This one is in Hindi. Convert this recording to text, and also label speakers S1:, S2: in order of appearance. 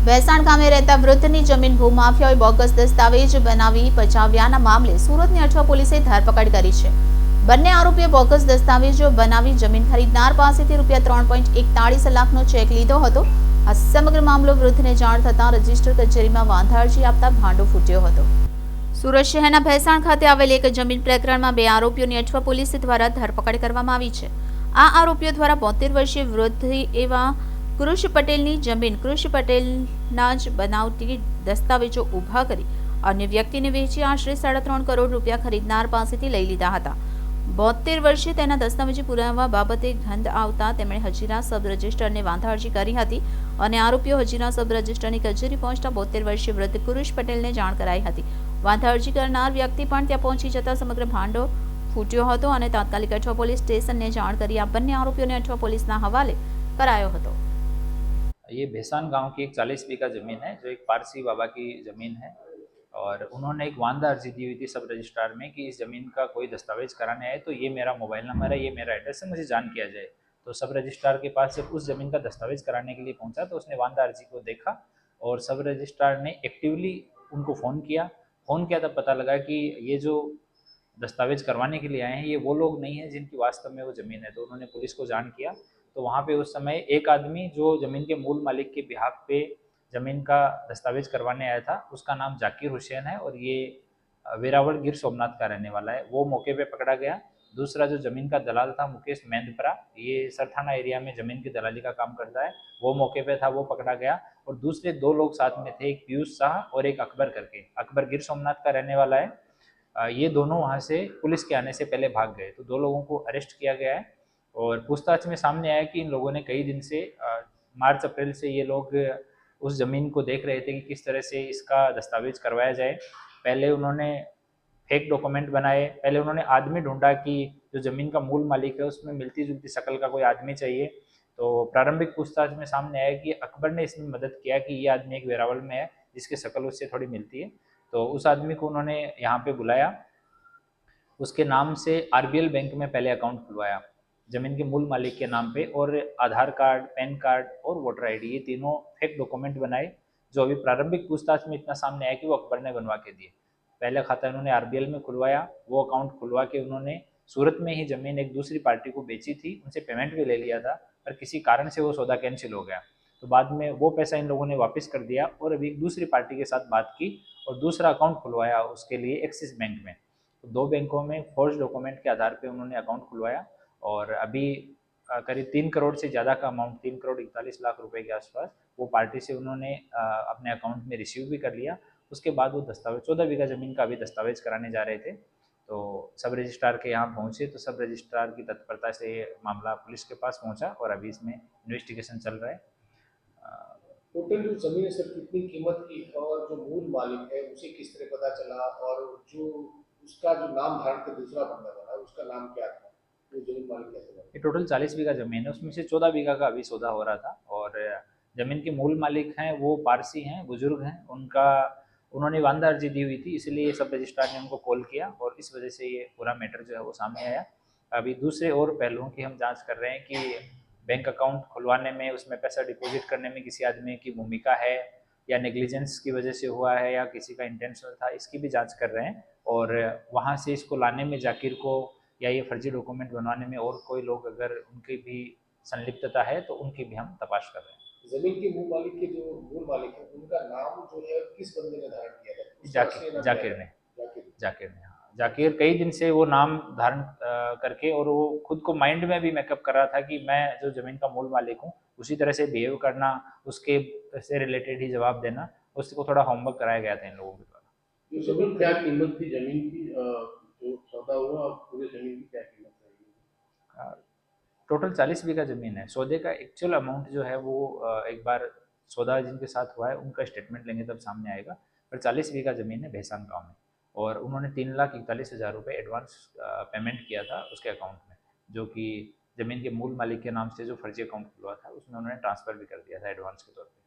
S1: ભેસાણ ગામે રહેતા વૃદ્ધની જમીન ભૂમાફિયાઓએ બોગસ દસ્તાવેજ બનાવી પચાવ્યાના મામલે સુરતની અઠવા પોલીસે ધરપકડ કરી છે। બંને આરોપીએ બોગસ દસ્તાવેજો બનાવી જમીન ખરીદનાર પાસેથી ₹3.41 લાખનો ચેક લીધો હતો। આ સમગ્ર મામલો વૃદ્ધને જાણ થતાં રજિસ્ટર કચેરીમાં વાંધા અરજી આપતા ભાંડો ફૂટ્યો હતો। સુરત શહેરના ભેસાણ ખાતે આવેલ એક જમીન પ્રકરણમાં બે આરોપીઓની અઠવા પોલીસ દ્વારા ધરપકડ કરવામાં આવી છે। આ આરોપીઓ દ્વારા 72 વર્ષીય વૃદ્ધ એવા કૃષ પટેલની જમીન કૃષ પટેલના જ બનાવટી દસ્તાવેજો ઊભા કરી અન્ય વ્યક્તિને વેચી આશરે 3.5 કરોડ રૂપિયા ખરીદનાર પાસેથી લઈ લીધા હતા। 72 વર્ષે તેના દસ્તાવેજી પુરાવા બાબતે ગંધ આવતા તેમણે હજીરા સબ રજિસ્ટરને વાંધા અરજી કરી હતી અને આરોપીઓ હજીરા સબ રજિસ્ટરની કચેરી પહોંચતા 72 વર્ષીય વૃદ્ધ કૃષ પટેલને જાણ કરાઈ હતી। વાંધા અરજી કરનાર વ્યક્તિ પણ ત્યાં પહોંચી જતા સમગ્ર ભાંડો ફૂટ્યો હતો અને તાત્કાલિક અઠવા પોલીસ સ્ટેશનને જાણ કરી આ બંને આરોપીઓને અઠવા पुलिसના हवाले करायो હતો।
S2: ये भैसान गांव की एक 40 बीघा ज़मीन है जो एक पारसी बाबा की ज़मीन है और उन्होंने एक वांदा अर्जी दी हुई थी सब रजिस्ट्रार में कि इस ज़मीन का कोई दस्तावेज कराने आए तो ये मेरा मोबाइल नंबर है, ये मेरा एड्रेस है, मुझे जान किया जाए। तो सब रजिस्ट्रार के पास जब उस ज़मीन का दस्तावेज कराने के लिए पहुंचा तो उसने वांदा अर्जी को देखा और सब रजिस्ट्रार ने एक्टिवली उनको फ़ोन किया तब पता लगा कि ये जो दस्तावेज करवाने के लिए आए हैं ये वो लोग नहीं हैं जिनकी वास्तव में वो ज़मीन है। तो उन्होंने पुलिस को जान किया तो वहाँ पे उस समय एक आदमी जो ज़मीन के मूल मालिक के बिहाफ पे ज़मीन का दस्तावेज करवाने आया था उसका नाम जाकिर हुसैन है और ये वेरावल गिर सोमनाथ का रहने वाला है, वो मौके पे पकड़ा गया। दूसरा जो ज़मीन का दलाल था मुकेश मेंदपरा, ये सरथाना एरिया में ज़मीन की दलाली का काम करता है, वो मौके पे था, वो पकड़ा गया। और दूसरे 2 लोग साथ में थे, एक पीयूष शाह और एक अकबर करके। अकबर गिर सोमनाथ का रहने वाला है। ये दोनों वहाँ से पुलिस के आने से पहले भाग गए तो 2 लोगों को अरेस्ट किया गया है और पूछताछ में सामने आया कि इन लोगों ने कई दिन से मार्च अप्रैल से ये लोग उस ज़मीन को देख रहे थे कि किस तरह से इसका दस्तावेज करवाया जाए। पहले उन्होंने फेक डॉक्यूमेंट बनाए, पहले उन्होंने आदमी ढूंढा कि जो ज़मीन का मूल मालिक है उसमें मिलती जुलती शक्ल का कोई आदमी चाहिए। तो प्रारंभिक पूछताछ में सामने आया कि अकबर ने इसमें मदद किया कि ये आदमी एक वेरावल में है जिसकी शक्ल उससे थोड़ी मिलती है। तो उस आदमी को उन्होंने यहाँ पे बुलाया, उसके नाम से RBL बैंक में पहले अकाउंट खुलवाया ज़मीन के मूल मालिक के नाम पे और आधार कार्ड, पैन कार्ड और वोटर आईडी ये तीनों फेक डॉक्यूमेंट बनाए जो अभी प्रारंभिक पूछताछ में इतना सामने आया कि वो अकबर ने बनवा के दिए। पहले खाता उन्होंने RBL में खुलवाया, वो अकाउंट खुलवा के उन्होंने सूरत में ही ज़मीन एक दूसरी पार्टी को बेची थी, उनसे पेमेंट भी ले लिया था पर किसी कारण से वो सौदा कैंसिल हो गया। तो बाद में वो पैसा इन लोगों ने वापस कर दिया और अभी एक दूसरी पार्टी के साथ बात की और दूसरा अकाउंट खुलवाया उसके लिए एक्सिस बैंक में। तो 2 बैंकों में फोर्ज डॉक्यूमेंट के आधार पे उन्होंने अकाउंट खुलवाया और अभी करीब 3 करोड़ से ज़्यादा का अमाउंट 3.41 करोड़ रुपए के आसपास वो पार्टी से उन्होंने अपने अकाउंट में रिसीव भी कर लिया। उसके बाद वो दस्तावेज 14 बीघा ज़मीन का भी दस्तावेज कराने जा रहे थे तो सब रजिस्ट्रार के यहाँ पहुँचे तो सब रजिस्ट्रार की तत्परता से मामला पुलिस के पास पहुँचा और अभी इसमें इन्वेस्टिगेशन चल रहा है।
S3: टोटल जो जमीन है सर कितनी कीमत की और जो मूल मालिक है उसे किस तरह पता चला और जो उसका जो नाम धारण कर दूसरा बंदा बना उसका नाम क्या था, वो जमीन मालिक कैसे बना?
S2: ये टोटल 40 बीघा ज़मीन है, उसमें से 14 बीघा का अभी सौदा हो रहा था और ज़मीन के मूल मालिक हैं वो पारसी हैं, बुजुर्ग हैं, उन्होंने वांदा अर्जी दी हुई थी इसलिए सब रजिस्ट्रार ने उनको कॉल किया और इस वजह से ये पूरा मैटर जो है वो सामने आया। अभी दूसरे और पहलुओं की हम जांच कर रहे हैं कि बैंक अकाउंट खुलवाने में उसमें पैसा डिपॉजिट करने में किसी आदमी की भूमिका है या नेग्लिजेंस की वजह से हुआ है या किसी का इंटेंशनल था, इसकी भी जांच कर रहे हैं और वहाँ से इसको लाने में जाकिर को या ये फर्जी डॉक्यूमेंट बनवाने में और कोई लोग अगर उनकी भी संलिप्तता है तो उनकी भी हम तपाश कर रहे हैं।
S3: जमीन के मूल मालिक के जो मूल मालिक है उनका नाम जो है किस बंदे ने धारण किया था?
S2: जाकिर ने हाँ, जाकिर कई दिन से वो नाम धारण करके और वो खुद को माइंड में भी मेकअप कर रहा था कि मैं जो ज़मीन का मूल मालिक हूँ उसी तरह से बिहेव करना, उसके से रिलेटेड ही जवाब देना, उसको थोड़ा होमवर्क कराया गया था इन लोगों के द्वारा।
S3: जो जमीन क्या कीमत थी जमीन की, जो सौदा हुआ और पूरे जमीन की क्या कीमत है?
S2: टोटल 40 बीघा ज़मीन है। सौदे का एक्चुअल अमाउंट जो है वो एक बार सौदा जिनके साथ हुआ है उनका स्टेटमेंट लेंगे तब सामने आएगा, पर 40 बीघा ज़मीन है भैसान गाँव में और उन्होंने 3,41,000 रुपये एडवांस पेमेंट किया था उसके अकाउंट में, जो कि ज़मीन के मूल मालिक के नाम से जो फर्जी अकाउंट खुलवा था उसमें उन्होंने ट्रांसफ़र भी कर दिया था एडवांस के तौर पे।